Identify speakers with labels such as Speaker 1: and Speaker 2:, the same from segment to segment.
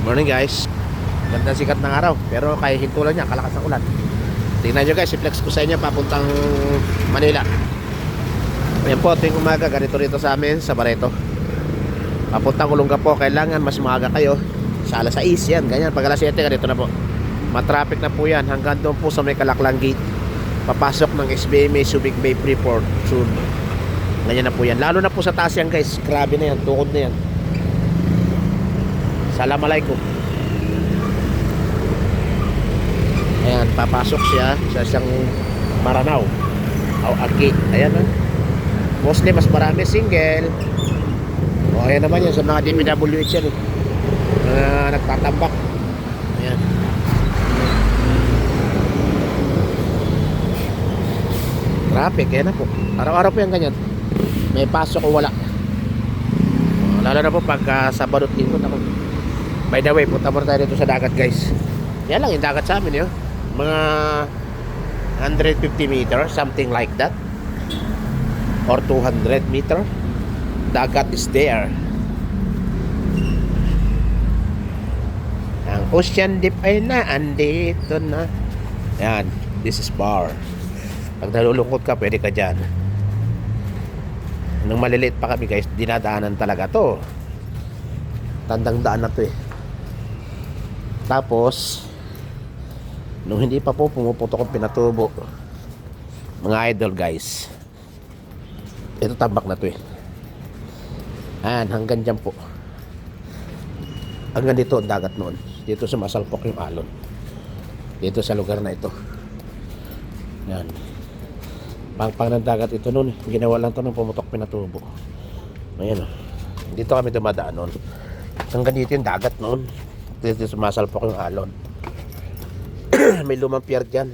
Speaker 1: Morning guys. Ganda sikat ng araw. Pero kaya hinto lang niya, kalakas ng ulan. Tingnan nyo guys, i-flex ko sa inyo papuntang Manila. Ayan po, tuwing umaga, ganito rito sa amin, sa Barreto. Papuntang Olongapo, kailangan mas maaga kayo. Sa alas 6 yan, ganyan. Pag alas 7, ganito na po. Matraffic na po yan, hanggang doon po sa may Kalaklang Gate. Papasok ng SBMA Subic Bay Freeport soon. Ganyan na po yan. Lalo na po sa taas yan guys, grabe na yan, tukod na yan. Assalamualaikum. Ayan, papasok siya sa isang Maranao o Aki. Ayan na. Mostly mas marami single. O ayan naman yan sa mga DPWH yan nagtatambak. Ayan. Traffic, ayan na po. Araw-araw po yan ganyan. May pasok o wala. Lalo na po pag Sabado at Linggo ako. By the way, punta muna tayo dito sa dagat guys. Yan lang yung dagat sa amin yun. Mga 150 meters, something like that. Or 200 meter. Dagat is there. Ang ocean deep ay na, andito na. Yan, this is bar. Pag nalulungkot ka, pwede ka dyan. Nung maliliit pa kami guys, dinadaanan talaga to. Tandang daan na to eh. Tapos nung hindi pa po pumuputok ang pinatubo, mga idol guys, ito tambak na to eh. Ayan, hanggang dyan po. Hanggang dito ang dagat noon. Dito sumasalpok yung alon. Dito sa lugar na ito. Yan. Pangpang ng dagat ito noon. Ginawa lang to nung pumutok pinatubo. Ayan o. Dito kami dumadaan noon. Hanggang dito yung dagat noon. Dito sumasalpok yung alon. May lumang pier dyan.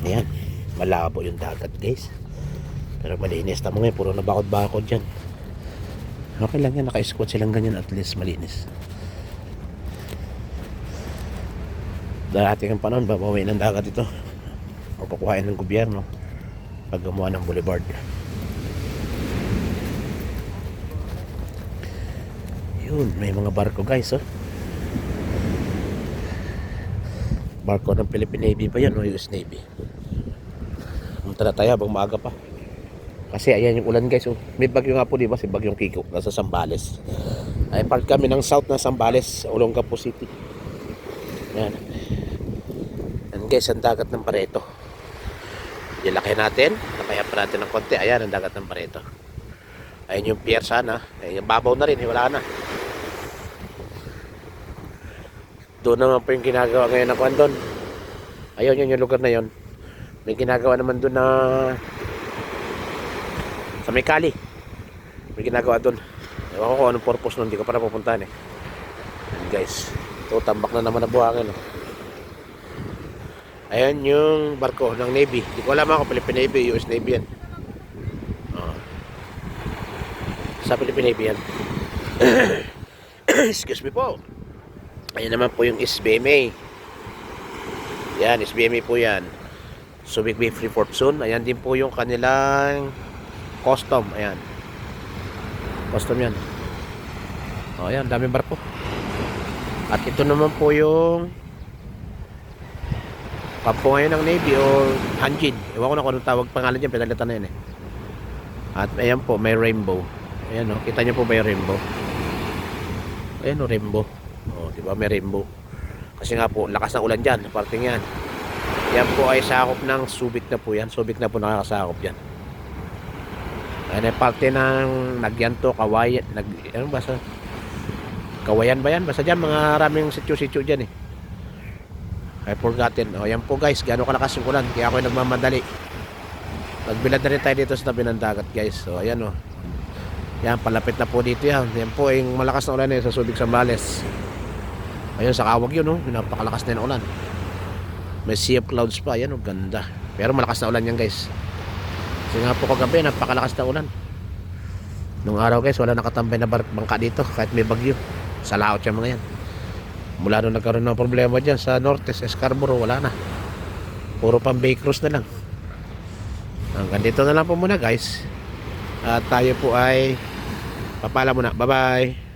Speaker 1: Ayan. Malabo yung dagat guys. Pero malinis. Tama ngayon, puro nabakod-bakod dyan. Okay lang yan, naka-squat silang ganyan. At least malinis. Darating ang panahon, babawi ng dagat ito. O kukuhain ng gobyerno pag gumawa ng boulevard. Yun, may mga barko guys oh. Barko ng Philippine Navy pa yan o US Navy. Punta na tayo habang maaga pa. Kasi ayan yung ulan guys oh. May bagyo nga po diba, si bagyong Kiko nasa Zambales. Ay part kami ng south na Zambales, Olongapo City. Yan. Yan guys, ang dagat ng Barreto. Ilaki natin, nakaya pa natin ng konti. Ayan ang dagat ng Barreto. Ayun yung pier sana. Ayun yung babaw na rin, wala na. Doon naman po yung ginagawa ngayon ng Kwandon. Ayun yun yung lugar na yun. May ginagawa naman doon na sa may Kali. May ginagawa doon. Ewan ko kung anong purpose nun, hindi ko para pupuntahan eh. And guys, ito tambak na naman na buhangin oh. Ayan yung barko ng Navy. Hindi ko alam ako, Philippine Navy, US Navy yan. Sa Philippine Navy yan. Excuse me po. Ayan naman po yung SBMA. Yan, SBMA po yan. Subic Bay Freeport soon. Ayan din po yung kanilang custom. Ayan. Custom yan. O, ayan, daming barko. At ito naman po yung kampo ngayon ng Navy o Hanjin. Ewan ko na kung anong tawag pangalan dyan. Pinalitan na yun eh. At ayan po, may rainbow. Ayan o, kita nyo po ba yung rainbow? Ayan o, rainbow. O, diba may rainbow. Kasi nga po, lakas ng ulan dyan. Parting yan. Yan po ay sakop ng Subic na po yan. Subic na po nakakasakop yan. Ayan ay parte ng Nagyanto, Kawayan. Ano ba sa? Kawayan ba yan? Basta dyan, mga raming sityo-sityo dyan eh. I forgotten. O, yan po guys, gaano kalakas yung ulan. Kaya ako nagmamadali. Magbilad na rin tayo dito sa tabi ng dagat guys. So, ayan o. Yan, palapit na po dito yan. Yan po, yung malakas na ulan sa Subic, Zambales. Ayun, sa Kawag yun o. Napakalakas na yung ulan. May sea of clouds pa. Ayan o, ganda. Pero malakas na ulan yan guys. Kasi nga po kagabi, napakalakas na ulan. Nung araw guys, wala nakatambay na bangka dito. Kahit may bagyo. Sa laot yung mga yan. Mula nung nagkaroon ng problema dyan sa Norte, sa Scarborough, wala na. Puro pang bay cruise na lang. Hanggang dito na lang po muna guys. At tayo po ay Papala muna. Bye-bye.